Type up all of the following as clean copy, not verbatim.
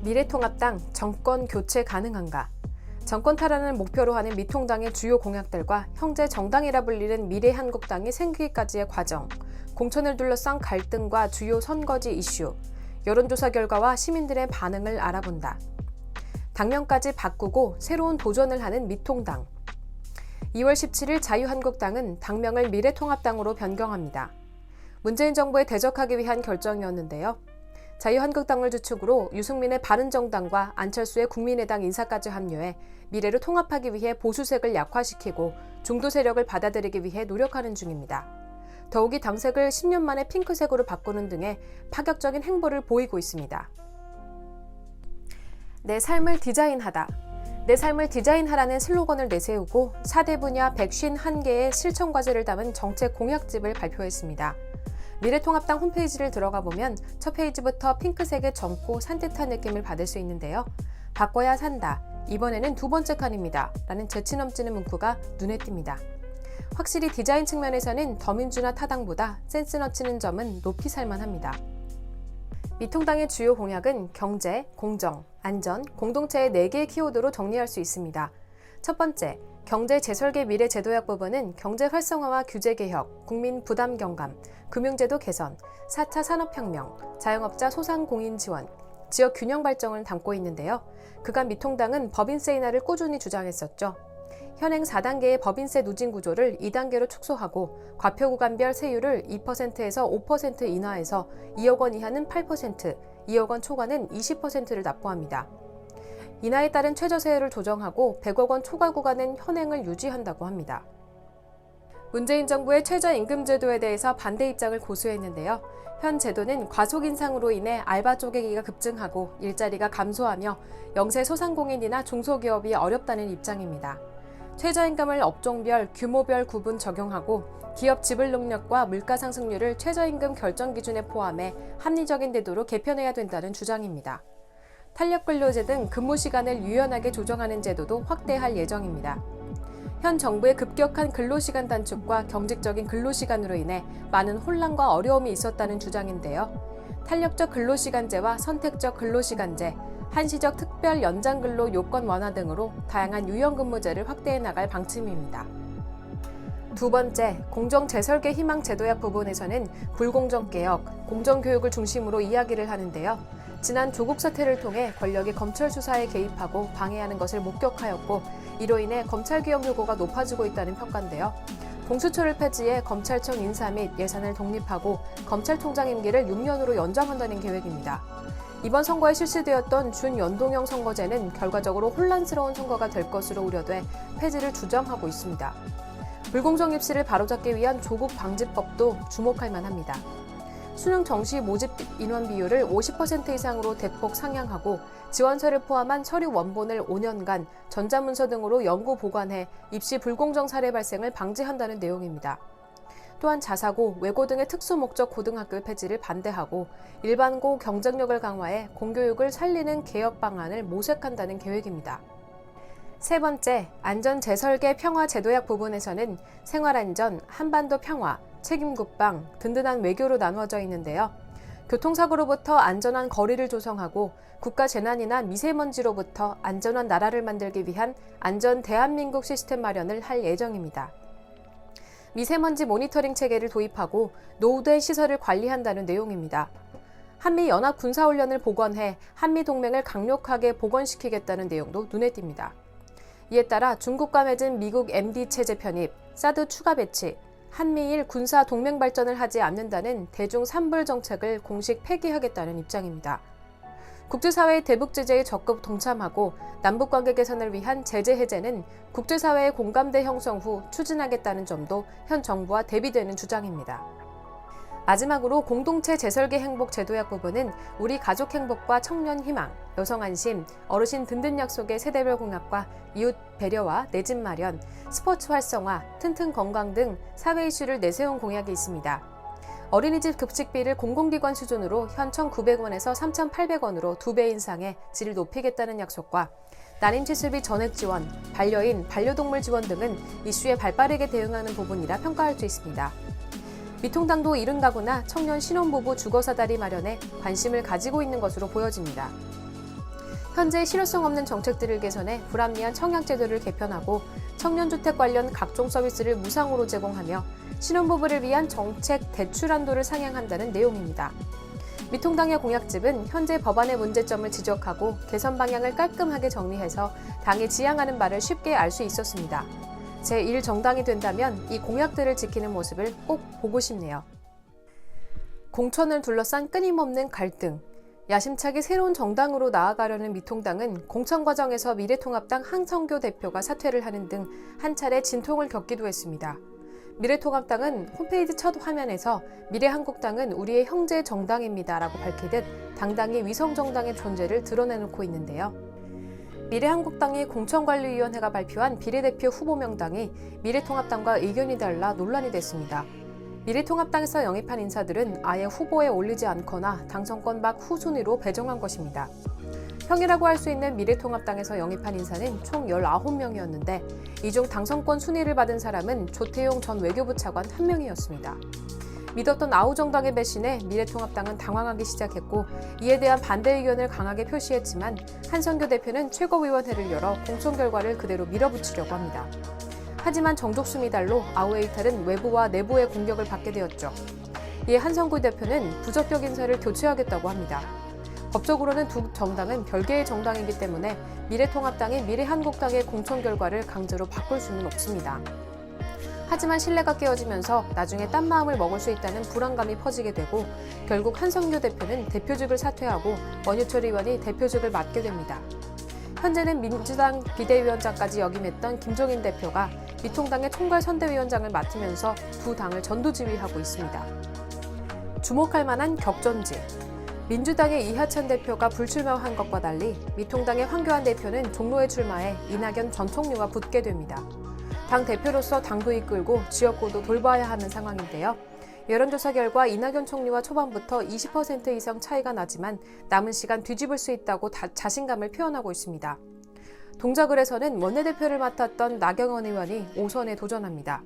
미래통합당 정권 교체 가능한가? 정권 탈환을 목표로 하는 미통당의 주요 공약들과 형제 정당이라 불리는 미래한국당이 생기기까지의 과정, 공천을 둘러싼 갈등과 주요 선거지 이슈, 여론조사 결과와 시민들의 반응을 알아본다. 당명까지 바꾸고 새로운 도전을 하는 미통당. 2월 17일 자유한국당은 당명을 미래통합당으로 변경합니다. 문재인 정부에 대적하기 위한 결정이었는데요. 자유한국당을 주축으로 유승민의 바른정당과 안철수의 국민의당 인사까지 합류해 미래를 통합하기 위해 보수색을 약화시키고 중도 세력을 받아들이기 위해 노력하는 중입니다. 더욱이 당색을 10년 만에 핑크색으로 바꾸는 등의 파격적인 행보를 보이고 있습니다. 내 삶을 디자인하다. 내 삶을 디자인하라는 슬로건을 내세우고 4대 분야 151개의 실천 과제를 담은 정책 공약집을 발표했습니다. 미래통합당 홈페이지를 들어가 보면 첫 페이지부터 핑크색의 젊고 산뜻한 느낌을 받을 수 있는데요. 바꿔야 산다. 이번에는 두 번째 칸입니다. 라는 재치 넘치는 문구가 눈에 띕니다. 확실히 디자인 측면에서는 더민주나 타당보다 센스 넘치는 점은 높이 살만합니다. 미통당의 주요 공약은 경제, 공정, 안전, 공동체의 4개의 키워드로 정리할 수 있습니다. 첫 번째, 경제 재설계 미래 제도약 부분은 경제 활성화와 규제 개혁, 국민 부담 경감, 금융제도 개선, 4차 산업혁명, 자영업자 소상공인 지원, 지역 균형 발전을 담고 있는데요. 그간 미통당은 법인세 인하를 꾸준히 주장했었죠. 현행 4단계의 법인세 누진 구조를 2단계로 축소하고 과표 구간별 세율을 2%에서 5% 인하해서 2억 원 이하는 8%, 2억 원 초과는 20%를 납부합니다. 인하에 따른 최저세율을 조정하고 100억 원 초과 구간은 현행을 유지한다고 합니다. 문재인 정부의 최저임금제도에 대해서 반대 입장을 고수했는데요. 현 제도는 과속 인상으로 인해 알바 쪼개기가 급증하고 일자리가 감소하며 영세 소상공인이나 중소기업이 어렵다는 입장입니다. 최저임금을 업종별, 규모별 구분 적용하고 기업 지불 능력과 물가 상승률을 최저임금 결정 기준에 포함해 합리적인 제도로 개편해야 된다는 주장입니다. 탄력근로제 등 근무 시간을 유연하게 조정하는 제도도 확대할 예정입니다. 현 정부의 급격한 근로시간 단축과 경직적인 근로시간으로 인해 많은 혼란과 어려움이 있었다는 주장인데요. 탄력적 근로시간제와 선택적 근로시간제, 한시적 특별 연장근로 요건 완화 등으로 다양한 유연근무제를 확대해 나갈 방침입니다. 두 번째, 공정재설계 희망 제도약 부분에서는 불공정 개혁, 공정교육을 중심으로 이야기를 하는데요. 지난 조국 사태를 통해 권력이 검찰 수사에 개입하고 방해하는 것을 목격하였고 이로 인해 검찰개혁 요구가 높아지고 있다는 평가인데요. 공수처를 폐지해 검찰청 인사 및 예산을 독립하고 검찰총장 임기를 6년으로 연장한다는 계획입니다. 이번 선거에 실시되었던 준연동형 선거제는 결과적으로 혼란스러운 선거가 될 것으로 우려돼 폐지를 주장하고 있습니다. 불공정 입시를 바로잡기 위한 조국 방지법도 주목할 만합니다. 수능 정시 모집 인원 비율을 50% 이상으로 대폭 상향하고 지원서를 포함한 서류 원본을 5년간 전자문서 등으로 영구 보관해 입시 불공정 사례 발생을 방지한다는 내용입니다. 또한 자사고, 외고 등의 특수목적 고등학교 폐지를 반대하고 일반고 경쟁력을 강화해 공교육을 살리는 개혁 방안을 모색한다는 계획입니다. 세 번째, 안전재설계 평화제도약 부분에서는 생활안전, 한반도 평화, 책임국방, 든든한 외교로 나누어져 있는데요. 교통사고로부터 안전한 거리를 조성하고 국가재난이나 미세먼지로부터 안전한 나라를 만들기 위한 안전 대한민국 시스템 마련을 할 예정입니다. 미세먼지 모니터링 체계를 도입하고 노후된 시설을 관리한다는 내용입니다. 한미 연합 군사훈련을 복원해 한미동맹을 강력하게 복원시키겠다는 내용도 눈에 띕니다. 이에 따라 중국과 맺은 미국 MD 체제 편입, 사드 추가 배치, 한미일 군사 동맹 발전을 하지 않는다는 대중 삼불 정책을 공식 폐기하겠다는 입장입니다. 국제사회의 대북 제재에 적극 동참하고 남북관계 개선을 위한 제재 해제는 국제사회의 공감대 형성 후 추진하겠다는 점도 현 정부와 대비되는 주장입니다. 마지막으로 공동체 재설계 행복 제도약 부분은 우리 가족 행복과 청년 희망, 여성 안심, 어르신 든든 약속의 세대별 공약과 이웃 배려와 내 집 마련, 스포츠 활성화, 튼튼 건강 등 사회 이슈를 내세운 공약이 있습니다. 어린이집 급식비를 공공기관 수준으로 현 1,900원에서 3,800원으로 2배 인상해 질을 높이겠다는 약속과 난임치수비 전액 지원, 반려인, 반려동물 지원 등은 이슈에 발빠르게 대응하는 부분이라 평가할 수 있습니다. 미통당도 이른 가구나 청년 신혼부부 주거사다리 마련에 관심을 가지고 있는 것으로 보여집니다. 현재 실효성 없는 정책들을 개선해 불합리한 청약제도를 개편하고 청년주택 관련 각종 서비스를 무상으로 제공하며 신혼부부를 위한 정책 대출 한도를 상향한다는 내용입니다. 미통당의 공약집은 현재 법안의 문제점을 지적하고 개선 방향을 깔끔하게 정리해서 당이 지향하는 바를 쉽게 알 수 있었습니다. 제1정당이 된다면 이 공약들을 지키는 모습을 꼭 보고 싶네요. 공천을 둘러싼 끊임없는 갈등. 야심차게 새로운 정당으로 나아가려는 미통당은 공천 과정에서 미래통합당 한성교 대표가 사퇴를 하는 등 한 차례 진통을 겪기도 했습니다. 미래통합당은 홈페이지 첫 화면에서 미래한국당은 우리의 형제 정당입니다 라고 밝히듯 당당히 위성정당의 존재를 드러내놓고 있는데요. 미래한국당의 공천관리위원회가 발표한 비례대표 후보 명단이 미래통합당과 의견이 달라 논란이 됐습니다. 미래통합당에서 영입한 인사들은 아예 후보에 올리지 않거나 당선권 막 후순위로 배정한 것입니다. 형이라고 할 수 있는 미래통합당에서 영입한 인사는 총 19명이었는데 이 중 당선권 순위를 받은 사람은 조태용 전 외교부 차관 1명이었습니다. 믿었던 아우정당의 배신에 미래통합당은 당황하기 시작했고 이에 대한 반대 의견을 강하게 표시했지만 한성교 대표는 최고위원회를 열어 공천 결과를 그대로 밀어붙이려고 합니다. 하지만 정족수 미달로 아우의 이탈은 외부와 내부의 공격을 받게 되었죠. 이에 한성구 대표는 부적격 인사를 교체하겠다고 합니다. 법적으로는 두 정당은 별개의 정당이기 때문에 미래통합당이 미래한국당의 공천 결과를 강제로 바꿀 수는 없습니다. 하지만 신뢰가 깨어지면서 나중에 딴 마음을 먹을 수 있다는 불안감이 퍼지게 되고 결국 한성교 대표는 대표직을 사퇴하고 원유철 의원이 대표직을 맡게 됩니다. 현재는 민주당 비대위원장까지 역임했던 김종인 대표가 미통당의 총괄선대위원장을 맡으면서 두 당을 전도지휘하고 있습니다. 주목할 만한 격전지. 민주당의 이하찬 대표가 불출마한 것과 달리 미통당의 황교안 대표는 종로에 출마해 이낙연 전 총리와 붙게 됩니다. 당 대표로서 당도 이끌고 지역구도 돌봐야 하는 상황인데요. 여론조사 결과 이낙연 총리와 초반부터 20% 이상 차이가 나지만 남은 시간 뒤집을 수 있다고 자신감을 표현하고 있습니다. 동작을에서는 원내대표를 맡았던 나경원 의원이 5선에 도전합니다.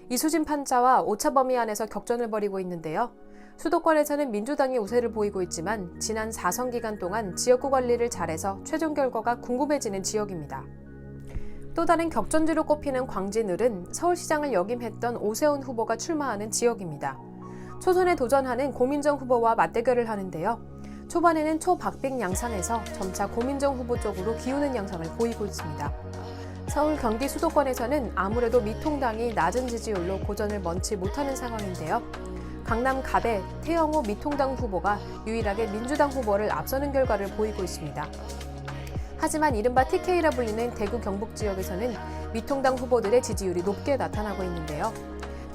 이수진 판사와 오차범위 안에서 격전을 벌이고 있는데요. 수도권에서는 민주당이 우세를 보이고 있지만 지난 4선 기간 동안 지역구 관리를 잘해서 최종 결과가 궁금해지는 지역입니다. 또 다른 격전지로 꼽히는 광진을은 서울시장을 역임했던 오세훈 후보가 출마하는 지역입니다. 초선에 도전하는 고민정 후보와 맞대결을 하는데요. 초반에는 초박빙 양상에서 점차 고민정 후보 쪽으로 기우는 양상을 보이고 있습니다. 서울 경기 수도권에서는 아무래도 미통당이 낮은 지지율로 고전을 먼치 못하는 상황인데요. 강남 갑의 태영호 미통당 후보가 유일하게 민주당 후보를 앞서는 결과를 보이고 있습니다. 하지만 이른바 TK라 불리는 대구 경북 지역에서는 미통당 후보들의 지지율이 높게 나타나고 있는데요.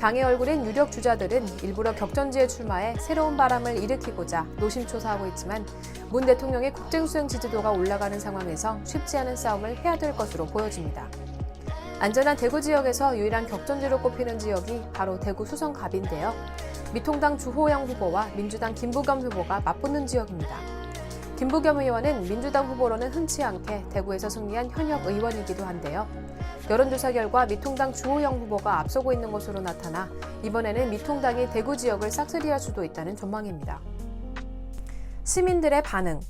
당의 얼굴인 유력 주자들은 일부러 격전지에 출마해 새로운 바람을 일으키고자 노심초사하고 있지만 문 대통령의 국정수행 지지도가 올라가는 상황에서 쉽지 않은 싸움을 해야 될 것으로 보여집니다. 안전한 대구 지역에서 유일한 격전지로 꼽히는 지역이 바로 대구 수성갑인데요. 미통당 주호영 후보와 민주당 김부겸 후보가 맞붙는 지역입니다. 김부겸 의원은 민주당 후보로는 흔치 않게 대구에서 승리한 현역 의원이기도 한데요. 여론조사 결과 미통당 주호영 후보가 앞서고 있는 것으로 나타나 이번에는 미통당이 대구 지역을 싹쓸이할 수도 있다는 전망입니다. 시민들의 반응.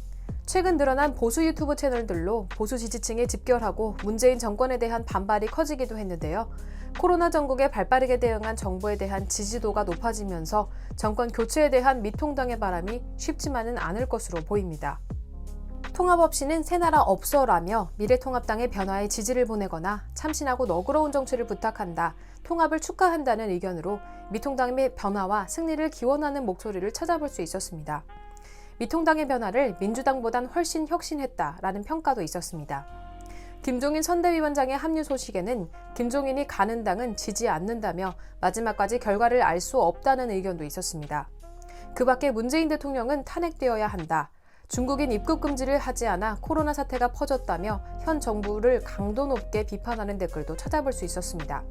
최근 늘어난 보수 유튜브 채널들로 보수 지지층에 집결하고 문재인 정권에 대한 반발이 커지기도 했는데요. 코로나 전국에 발빠르게 대응한 정부에 대한 지지도가 높아지면서 정권 교체에 대한 미통당의 바람이 쉽지만은 않을 것으로 보입니다. 통합 없이는 새나라 없어라며 미래통합당의 변화에 지지를 보내거나 참신하고 너그러운 정치를 부탁한다, 통합을 축하한다는 의견으로 미통당의 변화와 승리를 기원하는 목소리를 찾아볼 수 있었습니다. 미통당의 변화를 민주당보단 훨씬 혁신했다라는 평가도 있었습니다. 김종인 선대위원장의 합류 소식에는 김종인이 가는 당은 지지 않는다며 마지막까지 결과를 알 수 없다는 의견도 있었습니다. 그 밖에 문재인 대통령은 탄핵되어야 한다. 중국인 입국 금지를 하지 않아 코로나 사태가 퍼졌다며 현 정부를 강도 높게 비판하는 댓글도 찾아볼 수 있었습니다.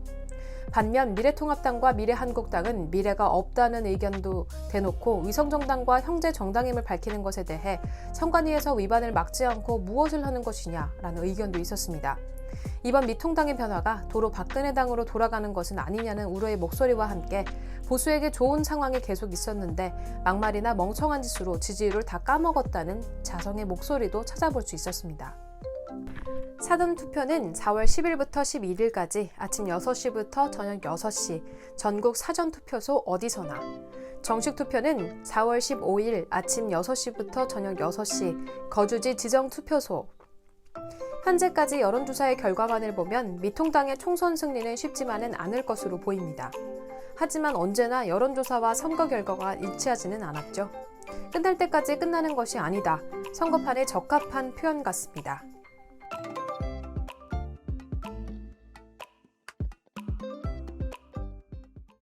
반면 미래통합당과 미래한국당은 미래가 없다는 의견도 대놓고 위성정당과 형제정당임을 밝히는 것에 대해 선관위에서 위반을 막지 않고 무엇을 하는 것이냐라는 의견도 있었습니다. 이번 미통당의 변화가 도로 박근혜 당으로 돌아가는 것은 아니냐는 우려의 목소리와 함께 보수에게 좋은 상황이 계속 있었는데 막말이나 멍청한 짓으로 지지율을 다 까먹었다는 자성의 목소리도 찾아볼 수 있었습니다. 사전투표는 4월 10일부터 11일까지 아침 6시부터 저녁 6시 전국 사전투표소 어디서나, 정식 투표는 4월 15일 아침 6시부터 저녁 6시 거주지 지정 투표소. 현재까지 여론조사의 결과만을 보면 미통당의 총선 승리는 쉽지만은 않을 것으로 보입니다. 하지만 언제나 여론조사와 선거 결과가 일치하지는 않았죠. 끝날 때까지 끝나는 것이 아니다. 선거판에 적합한 표현 같습니다.